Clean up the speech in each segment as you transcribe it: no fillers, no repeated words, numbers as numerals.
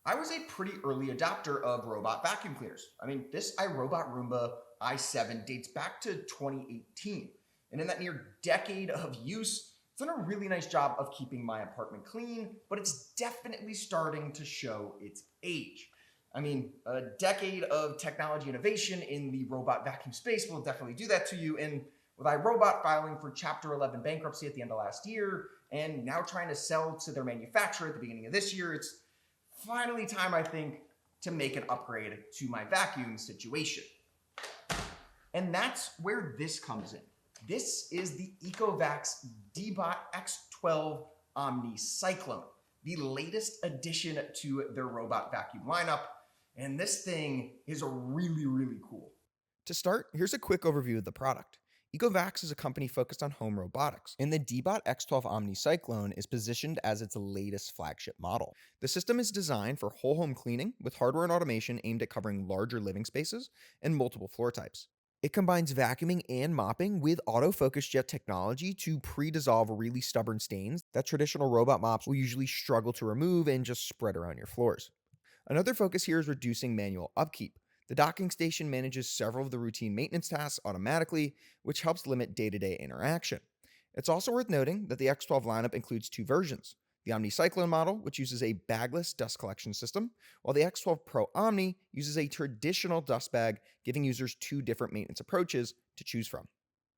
I was a pretty early adopter of robot vacuum cleaners. I mean, this iRobot Roomba i7 dates back to 2018. And in that near decade of use, it's done a really nice job of keeping my apartment clean, but it's definitely starting to show its age. I mean, a decade of technology innovation in the robot vacuum space will definitely do that to you. And with iRobot filing for Chapter 11 bankruptcy at the end of last year, and now trying to sell to their manufacturer at the beginning of this year, it's finally time, I think, to make an upgrade to my vacuum situation. And that's where this comes in. This is the Ecovacs DEEBOT X12 OmniCyclone, the latest addition to their robot vacuum lineup. And this thing is really, really cool. To start, here's a quick overview of the product. Ecovacs is a company focused on home robotics, and the DEEBOT X12 OmniCyclone is positioned as its latest flagship model. The system is designed for whole home cleaning with hardware and automation aimed at covering larger living spaces and multiple floor types. It combines vacuuming and mopping with auto FocusJet technology to pre-dissolve really stubborn stains that traditional robot mops will usually struggle to remove and just spread around your floors. Another focus here is reducing manual upkeep. The docking station manages several of the routine maintenance tasks automatically, which helps limit day-to-day interaction. It's also worth noting that the X12 lineup includes two versions: the OmniCyclone model, which uses a bagless dust collection system, while the X12 Pro Omni uses a traditional dust bag, giving users two different maintenance approaches to choose from.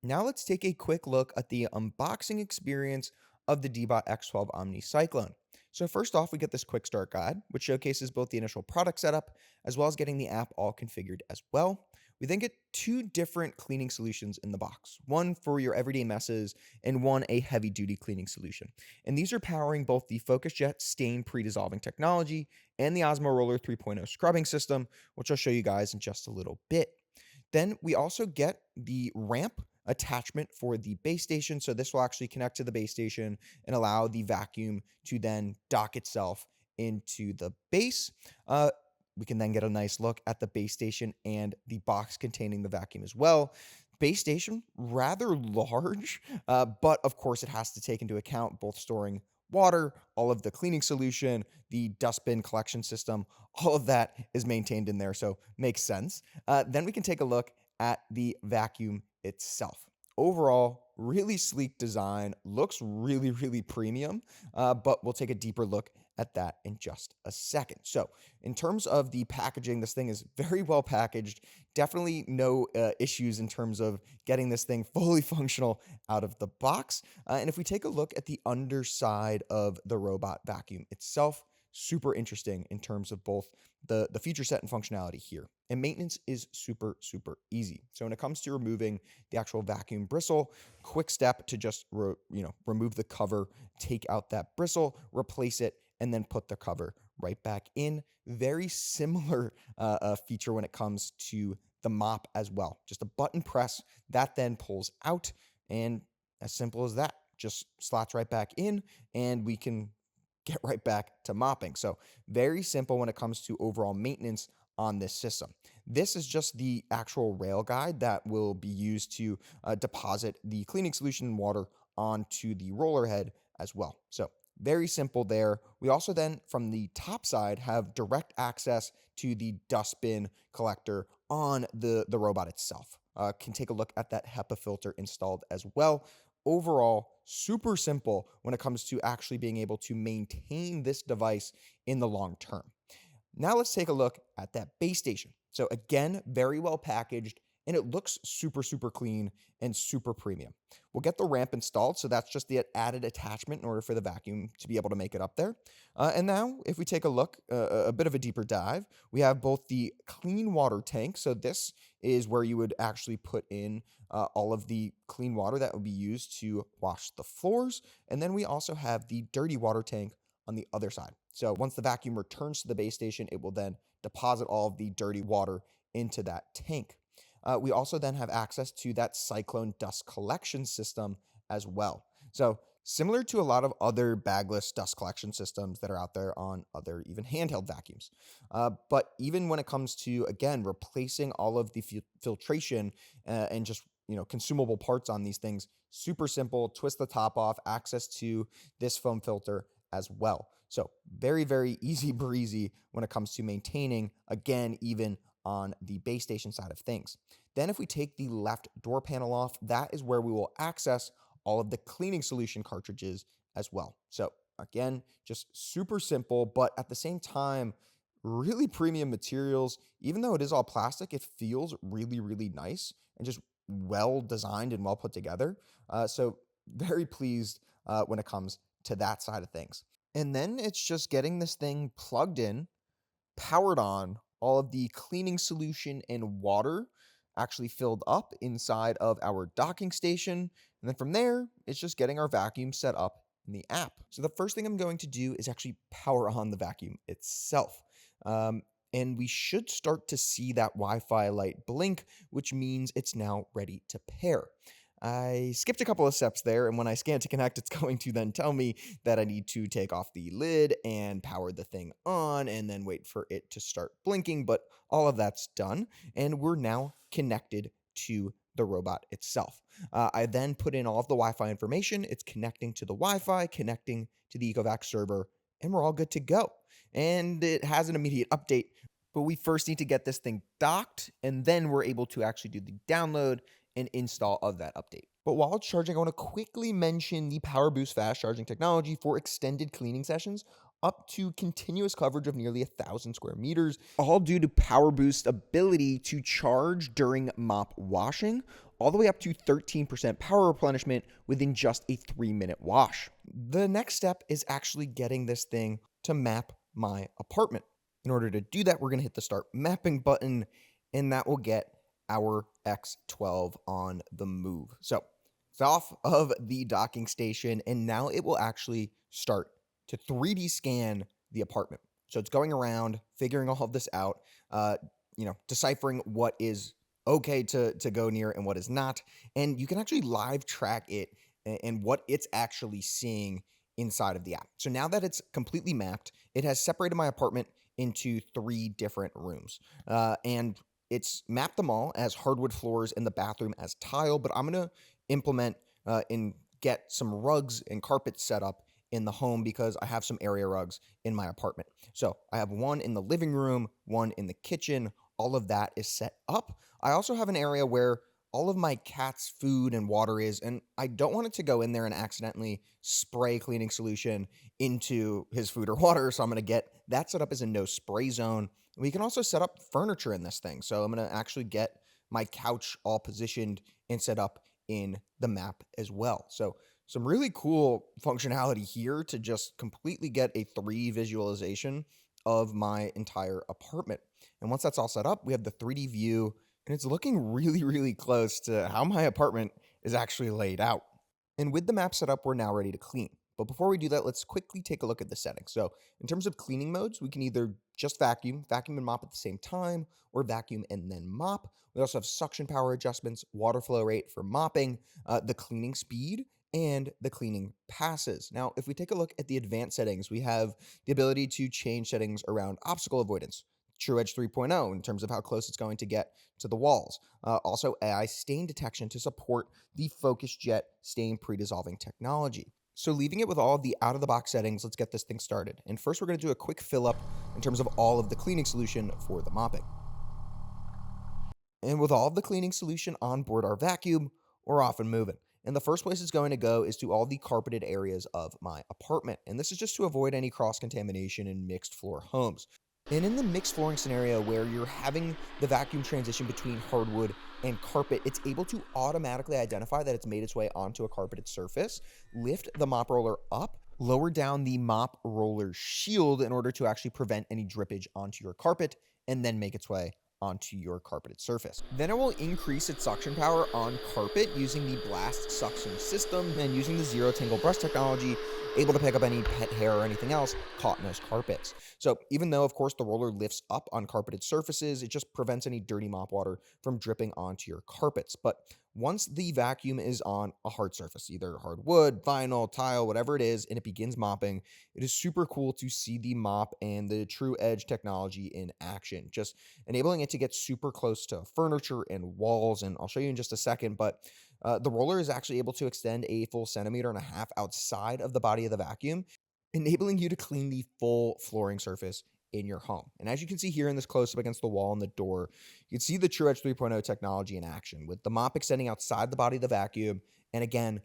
Now let's take a quick look at the unboxing experience of the DEEBOT X12 OmniCyclone. So first off, we get this quick start guide, which showcases both the initial product setup as well as getting the app all configured as well. We then get two different cleaning solutions in the box, one for your everyday messes and one a heavy-duty cleaning solution. And these are powering both the FocusJet stain pre-dissolving technology and the OZMO Roller 3.0 scrubbing system, which I'll show you guys in just a little bit. Then we also get the ramp attachment for the base station. So this will actually connect to the base station and allow the vacuum to then dock itself into the base. We can then get a nice look at the base station and the box containing the vacuum as well. Base station, rather large, but of course it has to take into account both storing water, all of the cleaning solution, the dustbin collection system, all of that is maintained in there, so makes sense. Then we can take a look at the vacuum itself. Overall, really sleek design, looks really, really premium, but we'll take a deeper look at that in just a second. So in terms of the packaging, this thing is very well packaged. Definitely no issues in terms of getting this thing fully functional out of the box. And if we take a look at the underside of the robot vacuum itself, super interesting in terms of both the feature set and functionality here. And maintenance is super, super easy. So when it comes to removing the actual vacuum bristle, quick step to just remove the cover, take out that bristle, replace it, and then put the cover right back in. Very similar feature when it comes to the mop as well. Just a button press that then pulls out, and as simple as that, just slots right back in, and we can get right back to mopping. So very simple when it comes to overall maintenance on this system. This is just the actual rail guide that will be used to deposit the cleaning solution and water onto the roller head as well. So very simple there. We also then, from the top side, have direct access to the dustbin collector on the robot itself. Can take a look at that HEPA filter installed as well. Overall, super simple when it comes to actually being able to maintain this device in the long term. Now let's take a look at that base station. So again, very well packaged, and it looks super, super clean and super premium. We'll get the ramp installed, so that's just the added attachment in order for the vacuum to be able to make it up there. And now, if we take a look, a bit of a deeper dive, we have both the clean water tank. So this is where you would actually put in all of the clean water that would be used to wash the floors. And then we also have the dirty water tank on the other side. So once the vacuum returns to the base station, it will then deposit all of the dirty water into that tank. We also then have access to that Cyclone dust collection system as well. So similar to a lot of other bagless dust collection systems that are out there on other even handheld vacuums. But even when it comes to, again, replacing all of the filtration and just consumable parts on these things, super simple, twist the top off, access to this foam filter as well. So very, very easy breezy when it comes to maintaining, again, even on the base station side of things. Then if we take the left door panel off, that is where we will access all of the cleaning solution cartridges as well. So again, just super simple, but at the same time, really premium materials. Even though it is all plastic, it feels really, really nice and just well designed and well put together. So very pleased when it comes to that side of things. And then it's just getting this thing plugged in, powered on, all of the cleaning solution and water actually filled up inside of our docking station. And then from there, it's just getting our vacuum set up in the app. So the first thing I'm going to do is actually power on the vacuum itself. And we should start to see that Wi-Fi light blink, which means it's now ready to pair. I skipped a couple of steps there, and when I scan to connect, it's going to then tell me that I need to take off the lid and power the thing on and then wait for it to start blinking, but all of that's done, and we're now connected to the robot itself. I then put in all of the Wi-Fi information. It's connecting to the Wi-Fi, connecting to the Ecovacs server, and we're all good to go. And it has an immediate update, but we first need to get this thing docked, and then we're able to actually do the download and install of that update. But while it's charging, I want to quickly mention the Power Boost fast charging technology for extended cleaning sessions up to continuous coverage of nearly 1,000 square meters, all due to Power Boost's ability to charge during mop washing, all the way up to 13% power replenishment within just a 3-minute wash. The next step is actually getting this thing to map my apartment. In order to do that, we're going to hit the start mapping button, and that will get our X12 on the move. So it's off of the docking station, and now it will actually start to 3D scan the apartment. So it's going around, figuring all of this out, deciphering what is okay to go near and what is not. And you can actually live track it and what it's actually seeing inside of the app. So now that it's completely mapped, it has separated my apartment into 3 different rooms. And it's mapped them all as hardwood floors in the bathroom as tile, but I'm going to implement and get some rugs and carpets set up in the home because I have some area rugs in my apartment. So I have one in the living room, one in the kitchen. All of that is set up. I also have an area where all of my cat's food and water is, and I don't want it to go in there and accidentally spray cleaning solution into his food or water, so I'm going to get that set up as a no spray zone. We can also set up furniture in this thing, so I'm going to actually get my couch all positioned and set up in the map as well. So some really cool functionality here to just completely get a 3D visualization of my entire apartment. And once that's all set up, we have the 3D view, and it's looking really, really close to how my apartment is actually laid out. And with the map set up, we're now ready to clean. But before we do that, let's quickly take a look at the settings. So in terms of cleaning modes, we can either just vacuum and mop at the same time, or vacuum and then mop. We also have suction power adjustments, water flow rate for mopping, the cleaning speed, and the cleaning passes. Now, if we take a look at the advanced settings, we have the ability to change settings around obstacle avoidance, True Edge 3.0 in terms of how close it's going to get to the walls. Also, AI stain detection to support the FocusJet stain pre-dissolving technology. So leaving it with all of the out-of-the-box settings, let's get this thing started. And first, we're going to do a quick fill-up in terms of all of the cleaning solution for the mopping. And with all of the cleaning solution on board our vacuum, we're off and moving. And the first place it's going to go is to all the carpeted areas of my apartment. And this is just to avoid any cross-contamination in mixed floor homes. And in the mixed flooring scenario where you're having the vacuum transition between hardwood and carpet, it's able to automatically identify that it's made its way onto a carpeted surface, lift the mop roller up, lower down the mop roller shield in order to actually prevent any drippage onto your carpet, and then make its way onto your carpeted surface. Then it will increase its suction power on carpet using the blast suction system and using the zero tangle brush technology, able to pick up any pet hair or anything else caught in those carpets. So even though, of course, the roller lifts up on carpeted surfaces, it just prevents any dirty mop water from dripping onto your carpets. But once the vacuum is on a hard surface, either hardwood, vinyl, tile, whatever it is, and it begins mopping, it is super cool to see the mop and the True Edge technology in action, just enabling it to get super close to furniture and walls. And I'll show you in just a second, but the roller is actually able to extend a full 1.5 centimeters outside of the body of the vacuum. enabling you to clean the full flooring surface in your home. And as you can see here in this close-up against the wall and the door, you can see the TrueEdge 3.0 technology in action, with the mop extending outside the body of the vacuum, and again,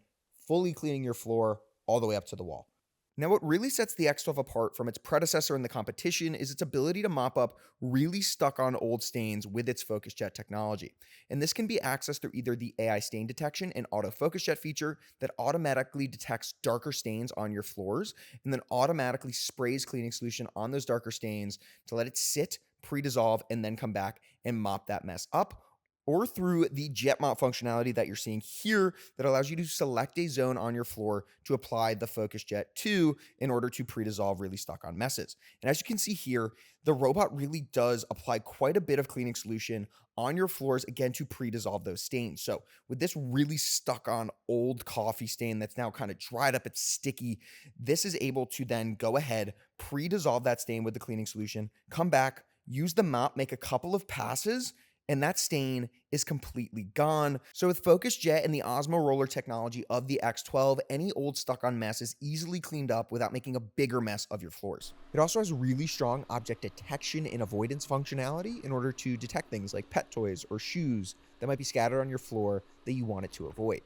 fully cleaning your floor all the way up to the wall. Now, what really sets the X12 apart from its predecessor in the competition is its ability to mop up really stuck on old stains with its FocusJet technology. And this can be accessed through either the AI stain detection and auto FocusJet feature that automatically detects darker stains on your floors and then automatically sprays cleaning solution on those darker stains to let it sit, pre-dissolve, and then come back and mop that mess up, or through the jet mop functionality that you're seeing here that allows you to select a zone on your floor to apply the FocusJet to in order to pre-dissolve really stuck on messes. And as you can see here, the robot really does apply quite a bit of cleaning solution on your floors, again, to pre-dissolve those stains. So with this really stuck on old coffee stain that's now kind of dried up, it's sticky, this is able to then go ahead, pre-dissolve that stain with the cleaning solution, come back, use the mop, make a couple of passes, and that stain is completely gone. So with FocusJet and the OZMO Roller technology of the X12, any old stuck-on mess is easily cleaned up without making a bigger mess of your floors. It also has really strong object detection and avoidance functionality in order to detect things like pet toys or shoes that might be scattered on your floor that you want it to avoid.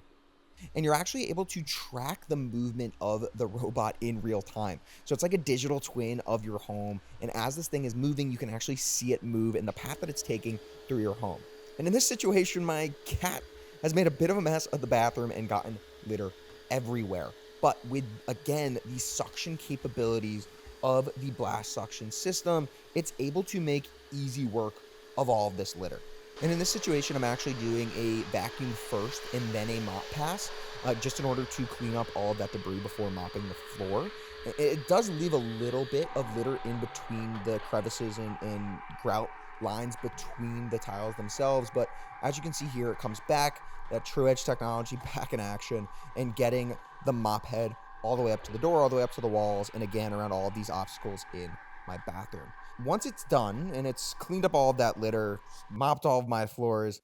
And you're actually able to track the movement of the robot in real time. So it's like a digital twin of your home, and as this thing is moving, you can actually see it move and the path that it's taking through your home. And in this situation, my cat has made a bit of a mess of the bathroom and gotten litter everywhere. But with, again, the suction capabilities of the blast suction system, it's able to make easy work of all of this litter. And in this situation, I'm actually doing a vacuum first and then a mop pass, just in order to clean up all of that debris before mopping the floor. It does leave a little bit of litter in between the crevices and grout lines between the tiles themselves, but as you can see here, it comes back, that TrueEdge technology back in action, and getting the mop head all the way up to the door, all the way up to the walls, and again, around all of these obstacles in my bathroom. Once it's done and it's cleaned up all of that litter, mopped all of my floors,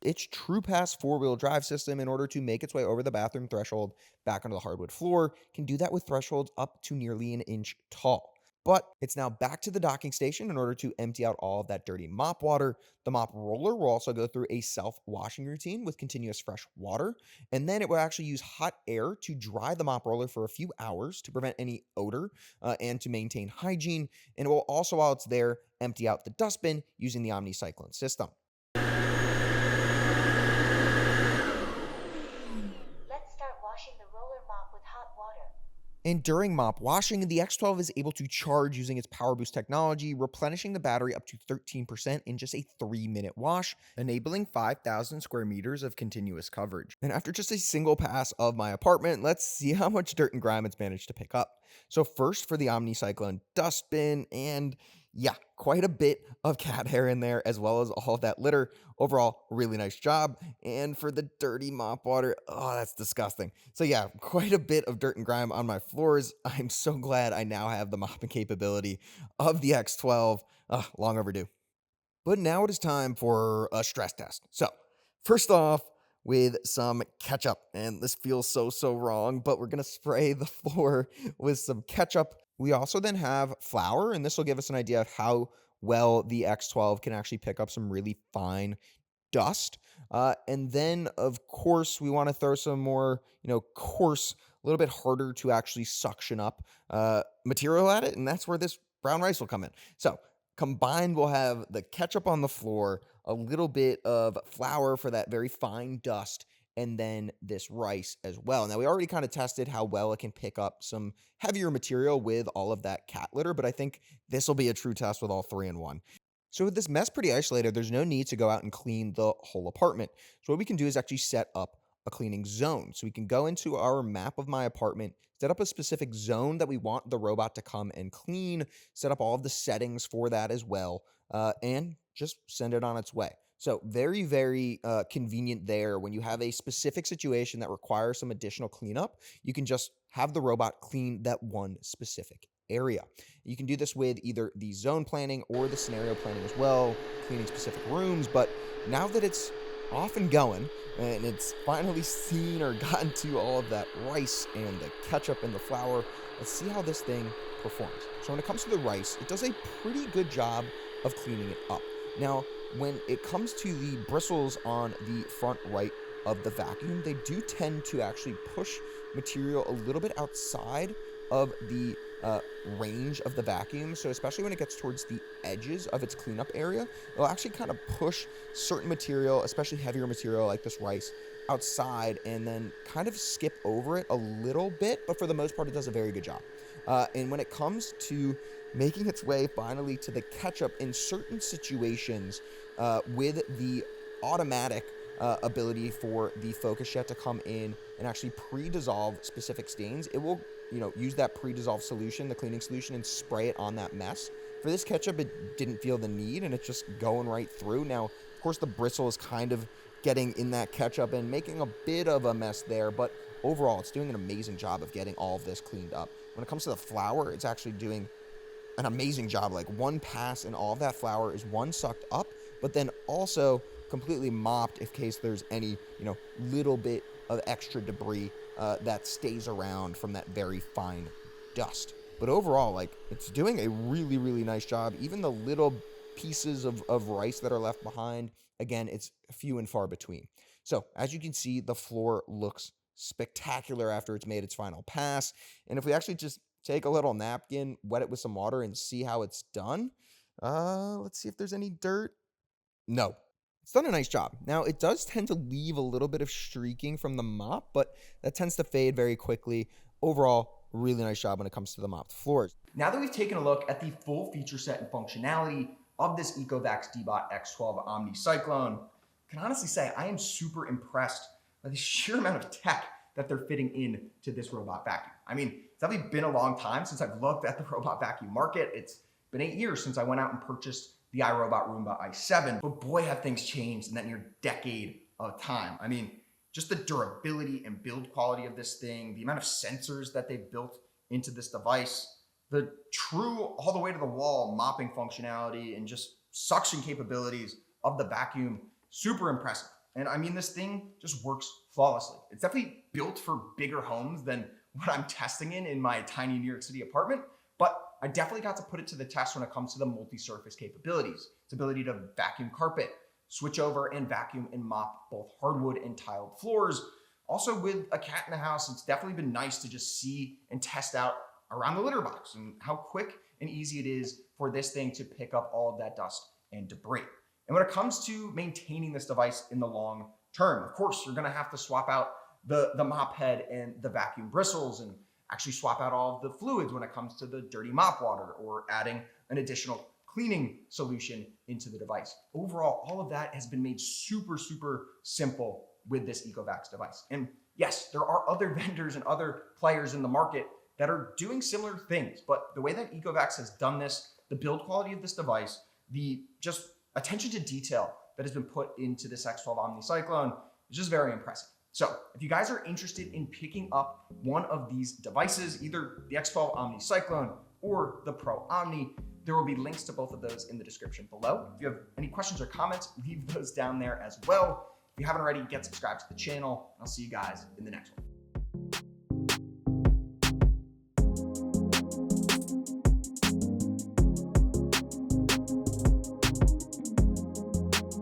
its TruePass four-wheel drive system, in order to make its way over the bathroom threshold back onto the hardwood floor, can do that with thresholds up to nearly an inch tall. But it's now back to the docking station in order to empty out all of that dirty mop water. The mop roller will also go through a self-washing routine with continuous fresh water, and then it will actually use hot air to dry the mop roller for a few hours to prevent any odor and to maintain hygiene. And it will also, while it's there, empty out the dustbin using the OmniCyclone system. And during mop washing, the X12 is able to charge using its Power Boost technology, replenishing the battery up to 13% in just a 3-minute wash, enabling 5,000 square meters of continuous coverage. And after just a single pass of my apartment, let's see how much dirt and grime it's managed to pick up. So first for the OmniCyclone dustbin, and yeah, quite a bit of cat hair in there, as well as all of that litter. Overall, really nice job. And for the dirty mop water, oh, that's disgusting. So yeah, quite a bit of dirt and grime on my floors. I'm so glad I now have the mopping capability of the X12. Long overdue. But now it is time for a stress test. So first off, with some ketchup, and this feels so wrong, but we're gonna spray the floor with some ketchup. We also then have flour, and this will give us an idea of how well the X12 can actually pick up some really fine dust. And then, of course, we want to throw some more, coarse, a little bit harder to actually suction up material at it, and that's where this brown rice will come in. So combined, we'll have the ketchup on the floor, a little bit of flour for that very fine dust, and then this rice as well. Now, we already kind of tested how well it can pick up some heavier material with all of that cat litter, but I think this will be a true test with all three in one. So with this mess pretty isolated, there's no need to go out and clean the whole apartment. So what we can do is actually set up a cleaning zone. So we can go into our map of my apartment, set up a specific zone that we want the robot to come and clean, set up all of the settings for that as well, and just send it on its way. So very convenient there. When you have a specific situation that requires some additional cleanup, you can just have the robot clean that one specific area. You can do this with either the zone planning or the scenario planning as well, cleaning specific rooms. But now that it's off and going, and it's finally seen or gotten to all of that rice and the ketchup and the flour. Let's see how this thing performs. So when it comes to the rice, it does a pretty good job of cleaning it up. Now, when it comes to the bristles on the front right of the vacuum, they do tend to actually push material a little bit outside of the range of the vacuum. So especially when it gets towards the edges of its cleanup area, it'll actually kind of push certain material, especially heavier material like this rice, outside and then kind of skip over it a little bit. But for the most part, it does a very good job. And when it comes to making its way finally to the ketchup in certain situations with the automatic ability for the FocusJet to come in and actually pre-dissolve specific stains, it will use that pre-dissolved solution, the cleaning solution, and spray it on that mess. For this ketchup, it didn't feel the need, and it's just going right through. Now, of course, the bristle is kind of getting in that ketchup and making a bit of a mess there, but overall, it's doing an amazing job of getting all of this cleaned up. When it comes to the flour, it's actually doing an amazing job. Like, one pass and all of that flour is sucked up, but then also completely mopped in case there's any, little bit of extra debris that stays around from that very fine dust. But overall, it's doing a really, really nice job. Even the little pieces of rice that are left behind, again, it's few and far between. So as you can see, the floor looks spectacular after it's made its final pass. And if we actually just take a little napkin, wet it with some water, and see how it's done. Let's see if there's any dirt. No. It's done a nice job. Now, it does tend to leave a little bit of streaking from the mop, but that tends to fade very quickly. Overall, really nice job when it comes to the mopped floors. Now that we've taken a look at the full feature set and functionality of this Ecovacs DEEBOT X12 OmniCyclone, I can honestly say I am super impressed by the sheer amount of tech that they're fitting into this robot vacuum. I mean, it's definitely been a long time since I've looked at the robot vacuum market. It's been 8 years since I went out and purchased the iRobot Roomba i7, but boy, have things changed in that near decade of time. I mean, just the durability and build quality of this thing, the amount of sensors that they've built into this device, the true all the way to the wall mopping functionality and just suction capabilities of the vacuum, super impressive. And I mean, this thing just works flawlessly. It's definitely built for bigger homes than what I'm testing in my tiny New York City apartment, but I definitely got to put it to the test when it comes to the multi-surface capabilities. Its ability to vacuum carpet, switch over and vacuum and mop both hardwood and tiled floors. Also, with a cat in the house, it's definitely been nice to just see and test out around the litter box and how quick and easy it is for this thing to pick up all of that dust and debris. And when it comes to maintaining this device in the long term, of course, you're gonna have to swap out the mop head and the vacuum bristles and actually swap out all of the fluids when it comes to the dirty mop water or adding an additional cleaning solution into the device. Overall, all of that has been made super, super simple with this Ecovacs device. And yes, there are other vendors and other players in the market that are doing similar things, but the way that Ecovacs has done this, the build quality of this device, the just attention to detail that has been put into this X12 OmniCyclone is just very impressive. So if you guys are interested in picking up one of these devices, either the X12 OmniCyclone or the Pro Omni, there will be links to both of those in the description below. If you have any questions or comments, leave those down there as well. If you haven't already, get subscribed to the channel. I'll see you guys in the next one.